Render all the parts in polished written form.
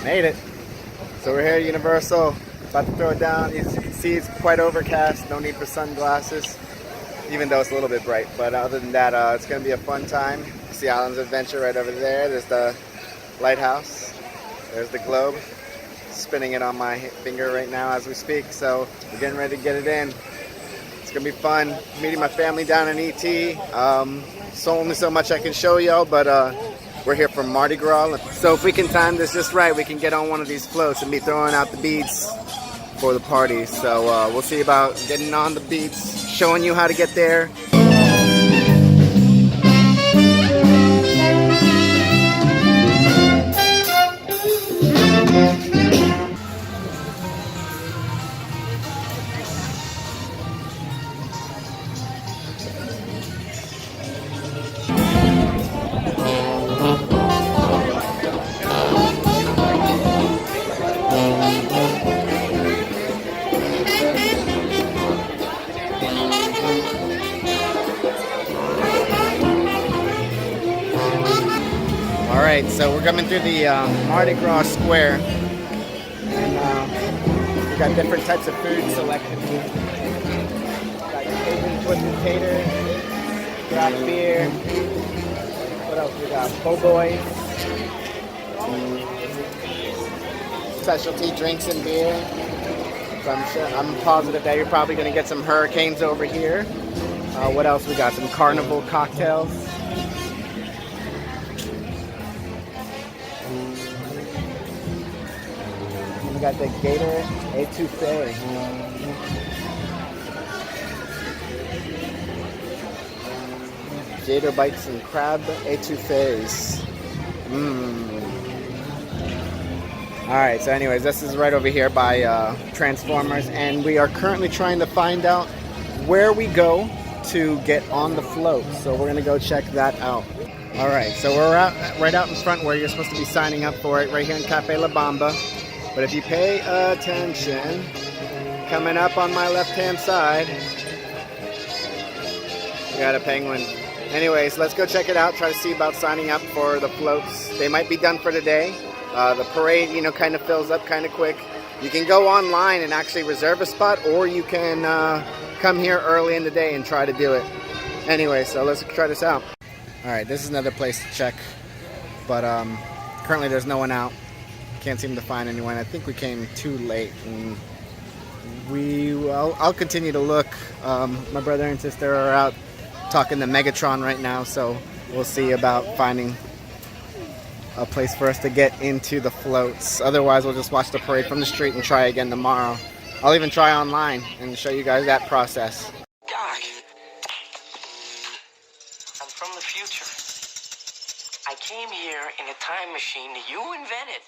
Made it. So we're here at Universal, about to throw it down. You can see it's quite overcast, no need for sunglasses, even though it's a little bit bright. But other than that, it's going to be a fun time. See Islands Adventure right over there. There's the lighthouse. There's the globe. Spinning it on my finger right now as we speak. So we're getting ready to get it in. It's going to be fun. Meeting my family down in ET. So only so much I can show y'all, but we're here for Mardi Gras. So if we can time this just right, we can get on one of these floats and be throwing out the beads for the party. So we'll see about getting on the beats, showing you how to get there. Alright, so we're coming through the Mardi Gras Square, and we got different types of food selected. Got Cajun twisted tater, craft beer, what else we got? Po' boys, specialty drinks and beer. So I'm positive that you're probably going to get some hurricanes over here. What else we got? Some carnival cocktails. We got the gator etouffee. Gator bites and crab etouffees. Alright, so anyways, this is right over here by Transformers, and we are currently trying to find out where we go to get on the float. So we're going to go check that out. Alright, so we're right out in front where you're supposed to be signing up for it, right here in Cafe La Bamba. But if you pay attention, coming up on my left-hand side, we got a penguin. Anyways, let's go check it out, try to see about signing up for the floats. They might be done for today. The parade, kind of fills up kind of quick. You can go online and actually reserve a spot, or you can come here early in the day and try to do it. Anyway, so let's try this out. Alright, this is another place to check, but currently there's no one out. Can't seem to find anyone. I think we came too late, and I'll continue to look. My brother and sister are out talking to Megatron right now, so we'll see about finding a place for us to get into the floats. Otherwise, we'll just watch the parade from the street and try again tomorrow. I'll even try online and show you guys that process. Doc, I'm from the future. I came here in a time machine that you invented.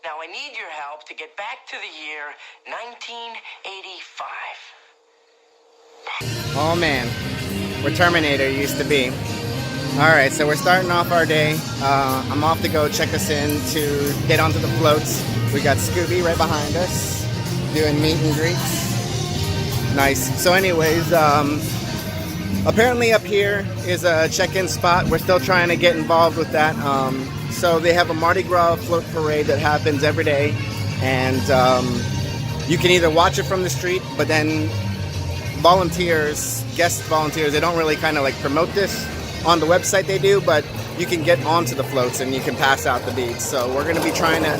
Now I need your help to get back to the year 1985. Oh man, where Terminator used to be. Alright, so we're starting off our day. I'm off to go check us in to get onto the floats. We got Scooby right behind us, doing meet and greets. Nice. So anyways, apparently up here is a check-in spot. We're still trying to get involved with that. So they have a Mardi Gras float parade that happens every day, and you can either watch it from the street, but then volunteers, guest volunteers, they don't really kind of like promote this on the website. They do, but you can get onto the floats and you can pass out the beads. So we're going to be trying to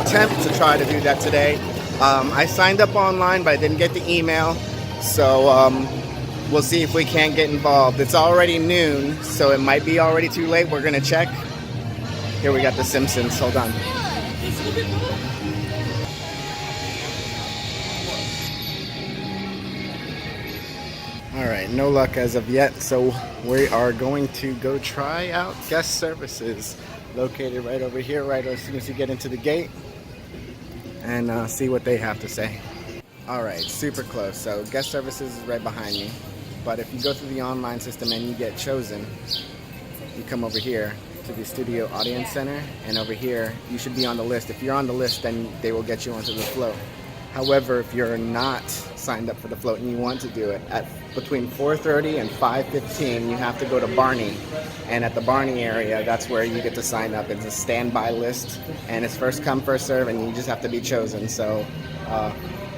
attempt to try to do that today. I signed up online, but I didn't get the email, so we'll see if we can get involved. It's already noon, so it might be already too late. We're going to check. Here we got the Simpsons. Hold on. Alright, no luck as of yet, so we are going to go try out guest services, located right over here, right as soon as you get into the gate, and see what they have to say. Alright, super close. So guest services is right behind me, but if you go through the online system and you get chosen, you come over here to the Studio Audience Center, and over here you should be on the list. If you're on the list, then they will get you onto the float. However, if you're not signed up for the float and you want to do it, at between 4:30 and 5:15, you have to go to Barney. And at the Barney area, that's where you get to sign up. It's a standby list, and it's first come, first serve, and you just have to be chosen. So,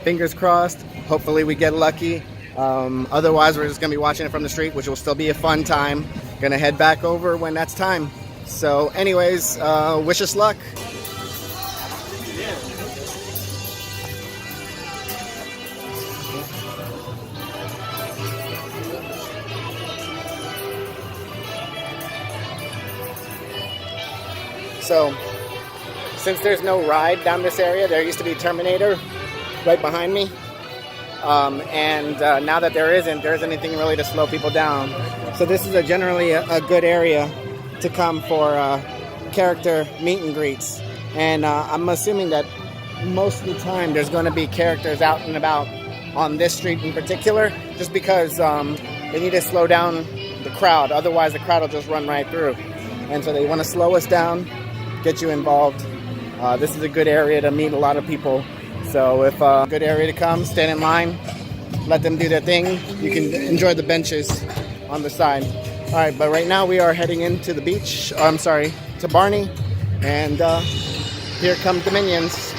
fingers crossed. Hopefully we get lucky. Otherwise, we're just going to be watching it from the street, which will still be a fun time. Going to head back over when that's time. So anyways, wish us luck. So, since there's no ride down this area, there used to be Terminator right behind me. And now that there isn't anything really to slow people down. So this is generally a good area to come for character meet and greets. And I'm assuming that most of the time there's going to be characters out and about on this street in particular, just because they need to slow down the crowd. Otherwise, the crowd will just run right through. And so they want to slow us down, get you involved. This is a good area to meet a lot of people. So if a good area to come, stand in line, let them do their thing. You can enjoy the benches on the side. All right, but right now we are heading into the beach. I'm sorry, to Barney. And here come the minions.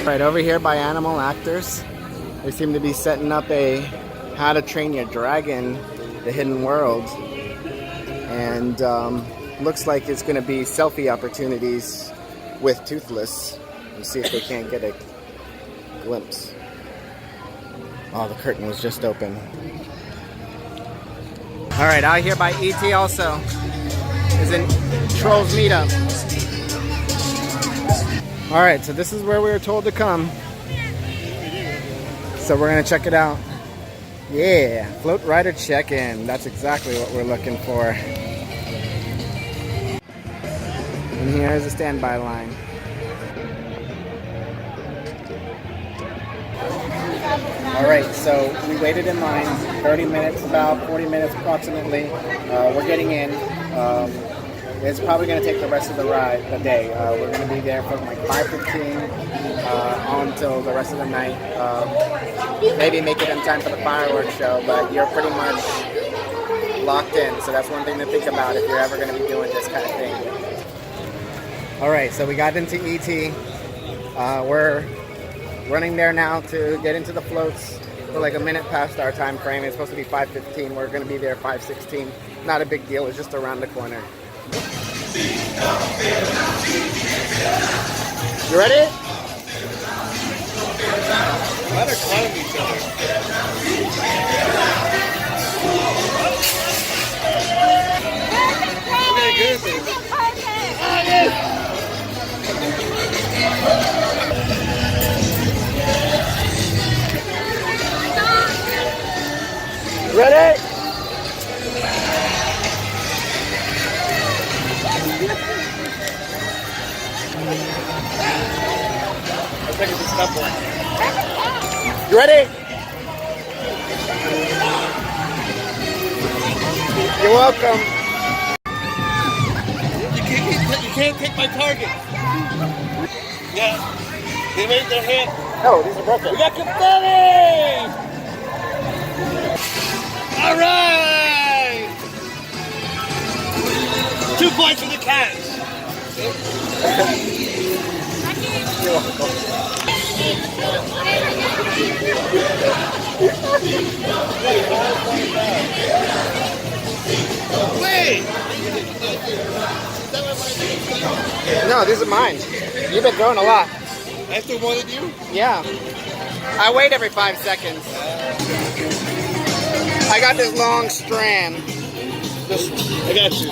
Right over here by Animal Actors, they seem to be setting up a How to Train Your Dragon, the Hidden World, and looks like it's going to be selfie opportunities with Toothless. Let's see if they can't get a glimpse. Oh, the curtain was just open. All right, out here by ET also is in Trolls Meetup. All right, so this is where we were told to come. So we're gonna check it out. Yeah, float rider check-in. That's exactly what we're looking for. And here's the standby line. All right, so we waited in line 30 minutes, about 40 minutes approximately. We're getting in. It's probably going to take the rest of the day. We're going to be there from like 5:15 on until the rest of the night. Maybe make it in time for the fireworks show, but you're pretty much locked in. So that's one thing to think about if you're ever going to be doing this kind of thing. All right, so we got into ET. We're running there now to get into the floats. We're like a minute past our time frame. It's supposed to be 5:15. We're going to be there 5:16. Not a big deal. It's just around the corner. You ready? Why they're climbing each other? Okay, good. Ready? I think it's a step one. You ready? You're welcome. You can't take my target. Yeah. They made their hand. Oh, these are broken. We got confetti! All right! 2 points for the cats. You're welcome. Wait! No, these are mine. You've been throwing a lot. After one of you? Yeah. I wait every 5 seconds. I got this long strand. I got you.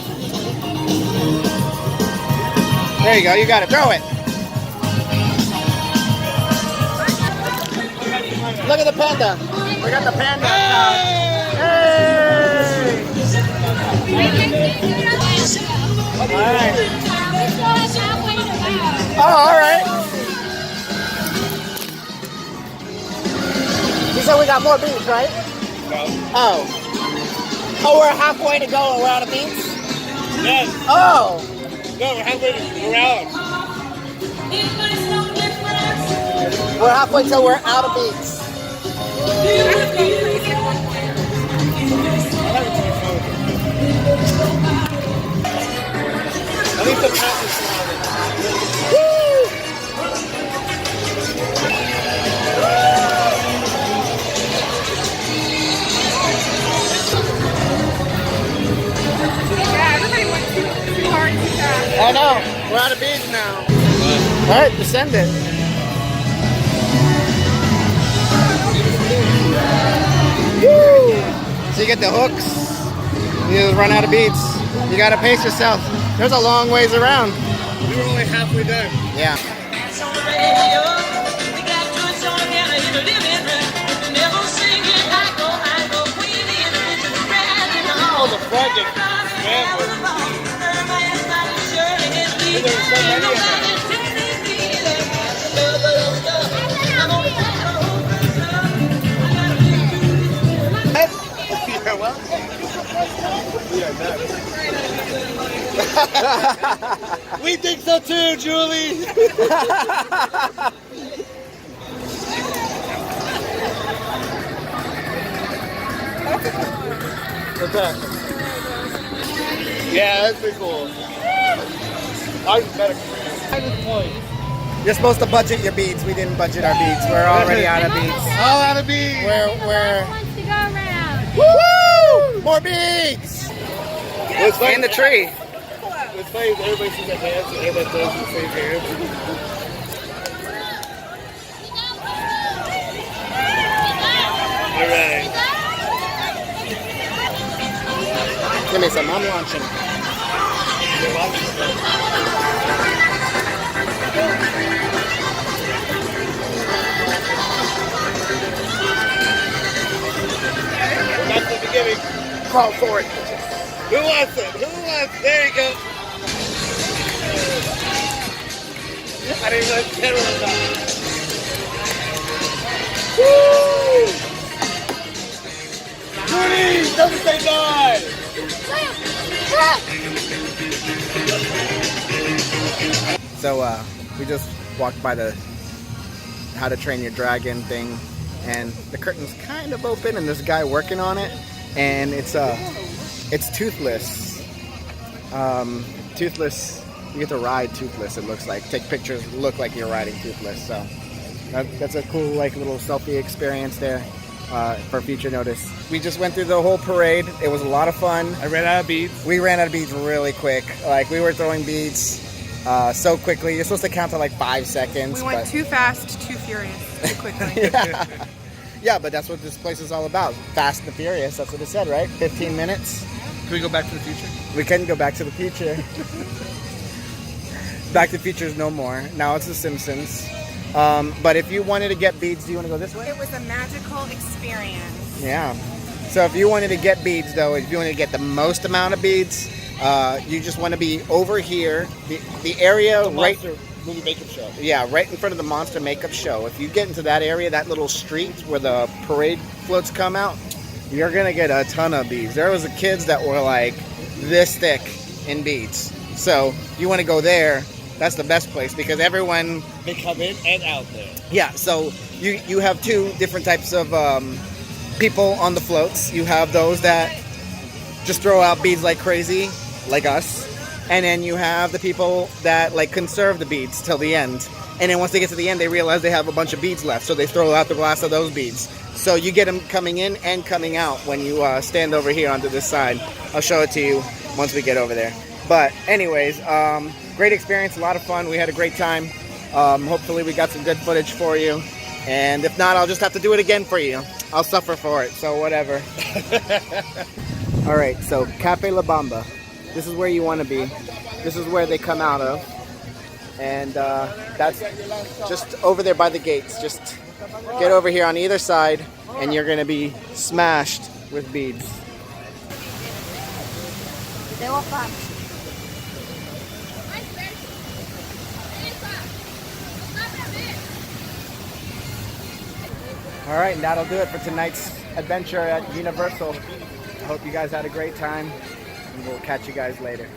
There you go. You got it. Throw it. Look at the panda. We got the panda. Hey! All right. Oh, all right. You said we got more beats, right? No. Oh. Oh, we're halfway to go and we're out of beats? Yes. Oh. No, we're halfway around. We're halfway till we're out of beats. At least the path is surrounded. I know. We're out of beads now. All right, descend it. Woo! So you get the hooks. You just run out of beads. You gotta pace yourself. There's a long ways around. We were only halfway done. Yeah. Oh, the project. Man, there's so many of them. Yeah, well. Yeah, nuts. We think so too, Julie. What's that? Yeah, that's pretty cool. I was better. At this point. You're supposed to budget your beads. We didn't budget our beads. We're already out of beads. All out of beads. We're wants to go around. woo! More beads. What's funny? In the tree. It's funny that everybody sees their hands and everybody throws the same hands. All right. Give me some. I'm launching. That's the beginning. Crawl for it. Who wants it? Who wants it? There you go. I didn't even let the camera on top. Woo! Judy, doesn't say die. So we just walked by the How to Train Your Dragon thing, and the curtain's kind of open, and there's a guy working on it, and it's toothless. Toothless. You get to ride toothless. It looks like take pictures, look like you're riding toothless. So that's a cool like little selfie experience there. For future notice. We just went through the whole parade. It was a lot of fun. I ran out of beads. We ran out of beads really quick. Like we were throwing beads so quickly. You're supposed to count to like 5 seconds. We went too fast, too furious, too quickly. Yeah, but that's what this place is all about. Fast and Furious. That's what it said, right? 15 minutes. Can we go back to the future? We can go back to the future. Back to the Future is no more. Now it's The Simpsons. But if you wanted to get beads, do you want to go this way? It was a magical experience. Yeah. So if you wanted to get beads, though, if you want to get the most amount of beads, you just want to be over here, the area The right. Monster movie makeup show. Yeah, right in front of the Monster Makeup Show. If you get into that area, that little street where the parade floats come out, you're gonna get a ton of beads. There was kids that were like this thick in beads. So you want to go there. That's the best place because everyone. They come in and out there. Yeah, so you have two different types of people on the floats. You have those that just throw out beads like crazy, like us. And then you have the people that like conserve the beads till the end. And then once they get to the end, they realize they have a bunch of beads left. So they throw out the last of those beads. So you get them coming in and coming out when you stand over here onto this side. I'll show it to you once we get over there. But anyways, great experience, a lot of fun. We had a great time. Hopefully we got some good footage for you. And if not, I'll just have to do it again for you. I'll suffer for it, so whatever. All right, so Cafe La Bamba. This is where you want to be. This is where they come out of. And that's just over there by the gates. Just get over here on either side and you're going to be smashed with beads. All right, and that'll do it for tonight's adventure at Universal. I hope you guys had a great time, and we'll catch you guys later.